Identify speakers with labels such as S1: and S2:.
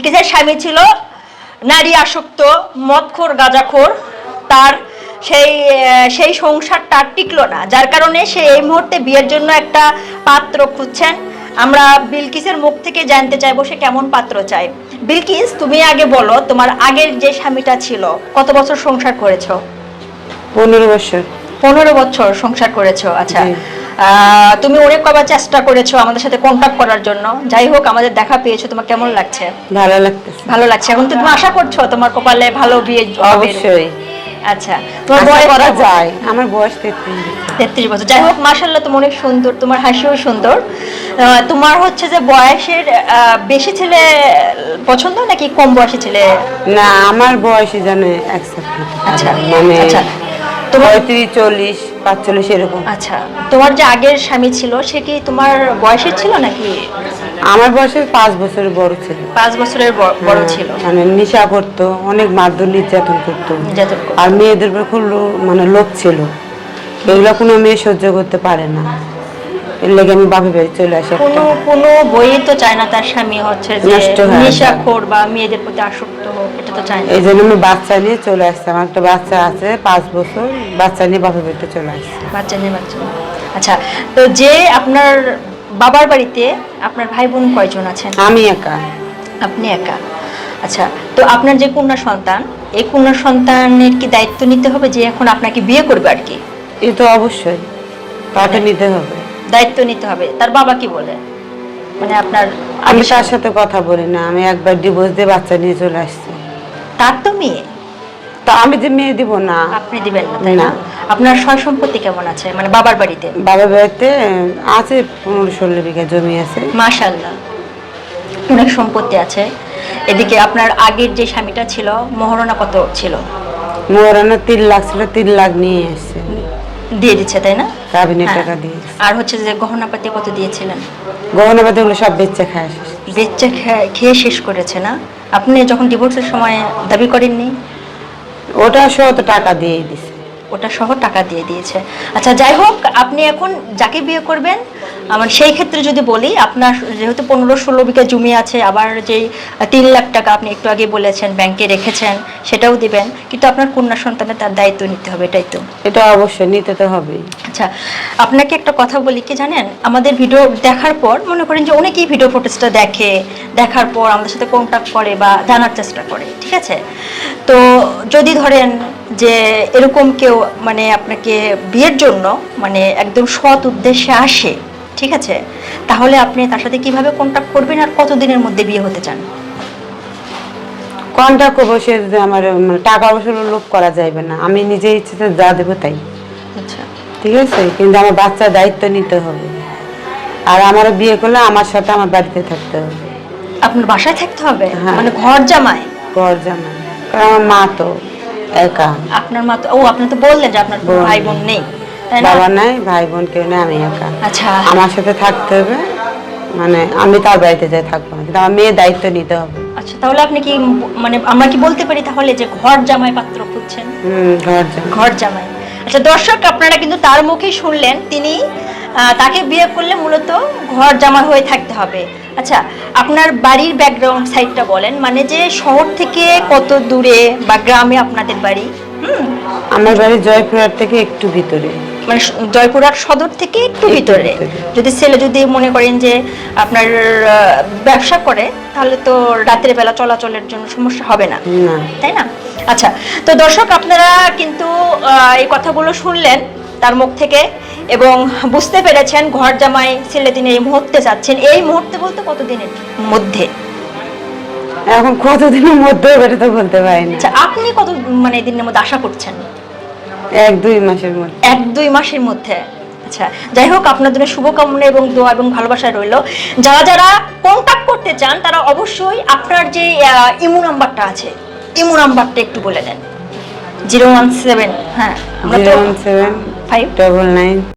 S1: বিলকিসের স্বামী ছিল নারী আসক্ত, মদখোর, গাঁজাখোর। তার সেই সংসারটা আর টিকলো না, যার কারণে সে এই মুহূর্তে বিয়ের জন্য একটা পাত্র খুঁজছেন। আমরা বিলকিসের মুখ থেকে জানতে চাইবো সে কেমন পাত্র চায়। বিলকিস, তুমি আগে বলো, তোমার আগের যে স্বামীটা ছিল কত বছর সংসার করেছো?
S2: 15 বছর।
S1: 15 বছর সংসার করেছো। আচ্ছা, তুমি অনেক কবার চেষ্টা করেছো আমাদের সাথে কন্টাক্ট করার জন্য। যাই হোক, আমাদের দেখা পেয়েছো, তোমার কেমন লাগছে?
S2: ভালো লাগতেছে।
S1: ভালো লাগছে। এখন তো তুমি আশা করছো তোমার কপালে ভালো বিয়ে হবে?
S2: অবশ্যই।
S1: আচ্ছা, তোমার
S2: আশা
S1: বয়স
S2: করা যায়। আমার বয়স 33 বছর।
S1: 33 বছর। যাই হোক, মাশাআল্লাহ, তুমি অনেক সুন্দর, তোমার হাসিও সুন্দর। তোমার হচ্ছে যে বয়সের বেশি ছেলে পছন্দ নাকি কম বয়সী ছেলে?
S2: না, আমার বয়সে জানে অ্যাকসেপ্ট করতে পারে।
S1: আচ্ছা
S2: মানে
S1: আচ্ছা, তোমার
S2: 35, 40, 45 এরকম।
S1: আচ্ছা, তোমার যে আগের স্বামী ছিল সে কি তোমার বয়সের ছিল নাকি?
S2: আমার বয়সে 5 বছরের বড় ছিল।
S1: 5 বছরের বড় ছিল।
S2: মানে নেশা করতো, অনেক মারধর নির্যাতন করতো।
S1: নির্যাতন করতো।
S2: আর মেয়েদের উপর খুব মানে লোভ ছিল। এগুলো কোনো মেয়ে সহ্য করতে পারে না। এর লেগে আমি বাপের বাড়ি চলে আসি।
S1: কোনো বইই তো চায় না তার স্বামী হচ্ছে যে
S2: নষ্ট হয়ে
S1: নেশাখোর বা মেয়েদের প্রতি আসক্ত হোক, এটা তো চায় না।
S2: এই জন্য আমি বাচ্চা নিয়ে চলে আসছি। আমার একটা বাচ্চা আছে 5 বছর, বাচ্চা নিয়ে বাপের বাড়িতে চলে আসছি।
S1: বাচ্চা নিয়ে বাচ্চা। আচ্ছা, তো যে আপনার বাবার বাড়িতে আপনার ভাই বোন কয়জন আছেন?
S2: আমি একা।
S1: আপনি একা। আচ্ছা, তো আপনার যে কন্যা সন্তান, এই কন্যা সন্তানের কি দায়িত্ব নিতে হবে যে এখন আপনাকে বিয়ে করবে আর কি?
S2: এ তো অবশ্যই, তাকে নিতে হবে।
S1: দায়িত্ব নিতে হবে। তার বাবা কি বলে? মানে আপনার
S2: আমি তার সাথে কথা বলি না। আমি একবার ডিভোর্স দিয়ে বাচ্চা নিয়ে চলে আসছি।
S1: তার তো মেয়ে।
S2: তা আমি যে মেয়ে দিব না।
S1: আপনি দিবেন না, তাই না?
S2: না।
S1: আপনার সয় সম্পত্তি কেমন আছে মানে বাবার বাড়িতে?
S2: বাবার বাড়িতে আছে 15-16 বিঘা জমি আছে।
S1: মাশাআল্লাহ, অনেক সম্পত্তি আছে। এদিকে আপনার আগের যে স্বামীটা ছিল মহারণা কত ছিল?
S2: মোহরানা 3 লাখ ছিল, 3 লাখ নিয়ে এসছে।
S1: দিয়ে দিচ্ছে, তাই না?
S2: কাবিনের
S1: হ্যাঁ।
S2: টাকা দিয়ে।
S1: আর হচ্ছে যে গহনাপাতি কত দিয়েছিলেন?
S2: গহনাপাতি গুলো সব বেচে খায় শেষ।
S1: বেচে খেয়ে শেষ করেছে না? আপনি যখন ডিভোর্সের সময় দাবি করেননি?
S2: ওটা সহ তো টাকা দিয়েই দিছে।
S1: ওটা সহ টাকা দিয়ে দিয়েছে। আচ্ছা, যাই হোক, আপনি এখন যাকে বিয়ে করবেন, আমার সেই ক্ষেত্রে যদি বলি, আপনার যেহেতু 15-16 বিঘা জমি আছে, আবার যেই 3 লাখ টাকা আপনি একটু আগে বলেছেন ব্যাংকে রেখেছেন, সেটাও দিবেন, কিন্তু আপনার কন্যা সন্তানের তার দায়িত্ব নিতে হবে, এটাই তো?
S2: এটা অবশ্যই নিতে তো হবেই।
S1: আচ্ছা, আপনাকে একটা কথা বলি কি জানেন, আমাদের ভিডিও দেখার পর মনে করেন যে অনেকেই ভিডিও ফুটেজটা দেখার পর আমাদের সাথে কন্ট্যাক্ট করে বা জানার চেষ্টা করে, ঠিক আছে? তো যদি ধরেন যে এরকম কেউ মানে আপনাকে বিয়ের জন্য মানে একদম সৎ উদ্দেশ্যে আসে, ঠিক আছে, তাহলে আপনি তার সাথে কিভাবে কন্ট্যাক্ট করবেন আর কতদিনের মধ্যে বিয়ে হতে চান?
S2: কন্ট্যাক্ট করবো, সে যদি আমার মানে টাকা পয়সা লোভ করা যাবে না। আমি নিজে ইচ্ছেতে যা দেবো তাই।
S1: আচ্ছা,
S2: ঠিক আছে, কিন্তু আমার বাচ্চার দায়িত্ব নিতে হবে। আর আমার বিয়ে করলে আমার সাথে আমার বাড়িতে থাকতে হবে।
S1: আপনার বাসায় থাকতে হবে?
S2: হ্যাঁ।
S1: মানে ঘর জামাই?
S2: ঘর জামাই, কারণ আমার মা তো একা।
S1: আপনার মা তো, ও আপনি তো বললেন যে আপনার কোনো ভাই বোন নেই, তাই না?
S2: বাবা নাই, ভাই বোন কেউ নেই, আমি একা।
S1: আচ্ছা,
S2: আমার সাথে থাকতে হবে। মানে আমি তার বাড়িতে যাই থাকবো না, কিন্তু আমার মেয়ের দায়িত্ব নিতে হবে।
S1: আচ্ছা, তাহলে আপনি কি মানে আমরা কি বলতে পারি তাহলে যে ঘর জামাই পাত্র খুঁজছেন?
S2: ঘর জামাই।
S1: ঘর জামাই। আচ্ছা দর্শক, আপনারা কিন্তু তার মুখেই শুনলেন, তিনি তাকে বিয়ে করলে মূলত ঘর জামাই হয়ে থাকতে হবে। আচ্ছা, আপনার বাড়ির ব্যাকগ্রাউন্ড সাইডটা বলেন, মানে যে শহর থেকে কত দূরে বা গ্রামে আপনাদের বাড়ি?
S2: আমার বাড়ি জয়পুরহাট থেকে একটু ভিতরে।
S1: মানে জয়পুরহাট সদর থেকে একটু ভিতরে। যদি ছেলে যদি মনে করেন যে আপনার ব্যবসা করে, তাহলে তো রাতের বেলা চলাচলের জন্য সমস্যা হবে না, তাই না? আচ্ছা, তো দর্শক, আপনারা কিন্তু এই কথাগুলো শুনলেন তার মুখ থেকে এবং বুঝতে পেরেছেন ঘর জামাই ছেলে তিনি এই মুহূর্তে চাচ্ছেন। এই মুহূর্তে বলতে কতদিনের মধ্যে?
S2: এখন কতদিনের মধ্যে বেরোতে তো বলতে পারি না।
S1: আচ্ছা, আপনি কত মানে দিনের মধ্যে আশা করছেন?
S2: 1-2 মাসের মধ্যে।
S1: 1-2 মাসের মধ্যে। আচ্ছা, যাই হোক, আপনার জন্য শুভকামনা এবং দোয়া এবং ভালোবাসা রইল। যারা যারা কন্ট্যাক্ট করতে চান তারা অবশ্যই আপনার যে ইমো নাম্বারটা আছে, ইমো নাম্বারটা একটু বলে দেন। 017, হ্যাঁ, আমরা তো
S2: 017-599